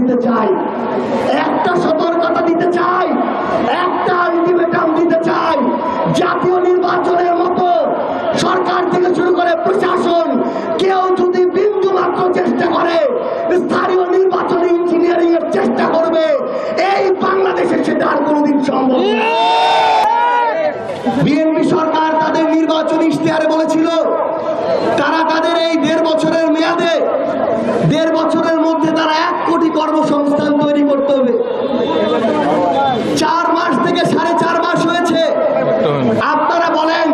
দিতে চাই, একটা সতর্কতা দিতে চাই, একটা আলটিমেটাম দিতে চাই। জাতীয় নির্বাচনের মতো সরকার থেকে শুরু করে প্রশাসন কেউ যদি বিন্দু মাত্র চেষ্টা করে স্থানীয় নির্বাচনে ইঞ্জিনিয়ারিং এর চেষ্টা করবে, এই বাংলাদেশে সেটা আর কোনোদিন সম্ভব না। বিএনপি সরকার তাদের নির্বাচনী ইশতেহারে বলেছিল তারা তাদের এই 1.5 বছরের মেয়াদে 1.5 বছরের মধ্যে তারা 1 কোটি কর্মসংস্থান তৈরি করতে হবে। 4 মাস থেকে 4.5 মাস হয়েছে। আপনারা বলেন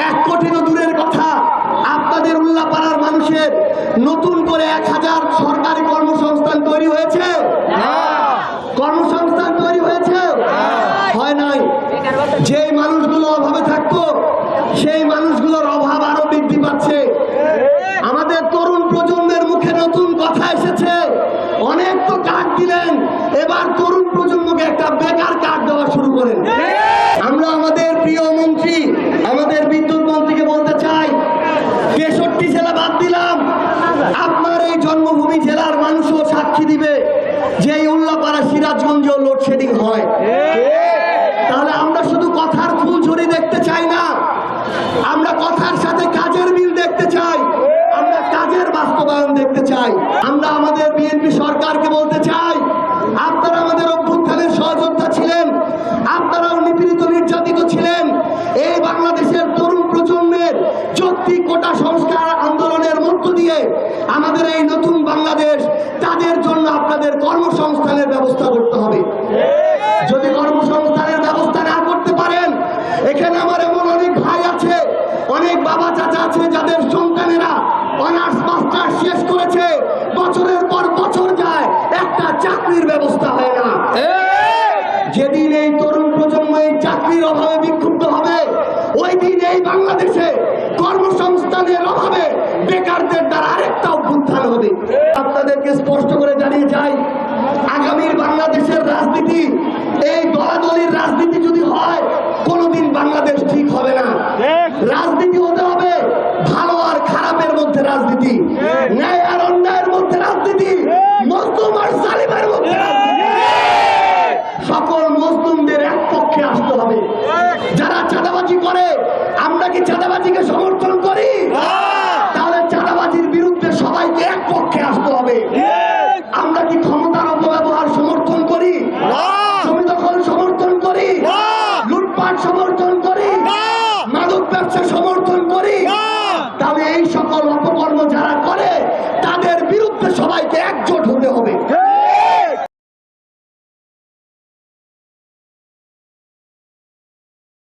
1 কোটি তো দূরের কথা, আপনাদের উল্লাপাড়ার মানুষের নতুন করে 1000 সরকারি কর্মসংস্থান তৈরি হয়েছে? কর্মসংস্থান তৈরি হয়েছে? হয় নাই। যে মানুষগুলো অভাবে থাকতো সেই মানুষগুলোর অভাব আরো বৃদ্ধি পাচ্ছে। আমাদের তরুণ প্রজন্মের মুখে নতুন কথা এসেছে, অনেক তো কার্ড দিলেন, এবার তরুণ প্রজন্মকে একটা বেকার কার্ড দেওয়া শুরু করেন। আমরা আমাদের প্রিয় মন্ত্রী, আমাদের বিদ্যুৎ মন্ত্রীকে বলতে চাই, 63 জেলা বাদ দিলাম, আপনার এই জন্মভূমি জেলার মানুষও সাক্ষী দিবে যে এই উল্লাপাড়া সিরাজগঞ্জেও লোডশেডিং হয়। তাহলে আমরা শুধু কথার ফুলঝুরি দেখতে চাই না, আমরা কথার সাথে কাজের মিল দেখতে চাই, আমরা কাজের বাস্তবায়ন দেখতে চাই। আমরা আমাদের বিএনপি সরকারকে বলতে চাই, আপনারা আমাদের অভ্যুত্থানের সহযোদ্ধা ছিলেন, আপনারাও নিপীড়িত নির্যাতিত ছিলেন। এই বাংলাদেশের তরুণ প্রজন্মের যৌক্তিক কোটা সংস্কার আন্দোলনের মধ্য দিয়ে আমাদের এই নতুন বাংলাদেশ, তাদের জন্য আপনাদের কর্মসংস্থানের ব্যবস্থা করতে হবে। যদি কর্মসংস্থানের ব্যবস্থা না করতে পারেন, এখানে আমার এমন অনেক ভাই আছে, অনেক বাবা চাচা আছে যাদের সন্তানেরা অনার্স মাস্টার্স শেষ করেছে, বছরের পর বছর যায়, একটা চাকরির ব্যবস্থা হয় না। যেদিন এই তরুণ প্রজন্ম এই চাকরির অভাবে বিক্ষুব্ধ হবে, ওই দিন এই বাংলাদেশে কর্মসংস্থানের অভাবে বেকারদের দ্বারা আরেকটা অভ্যুত্থান হবে। আপনাদেরকে স্পষ্ট করে জানিয়ে যাই,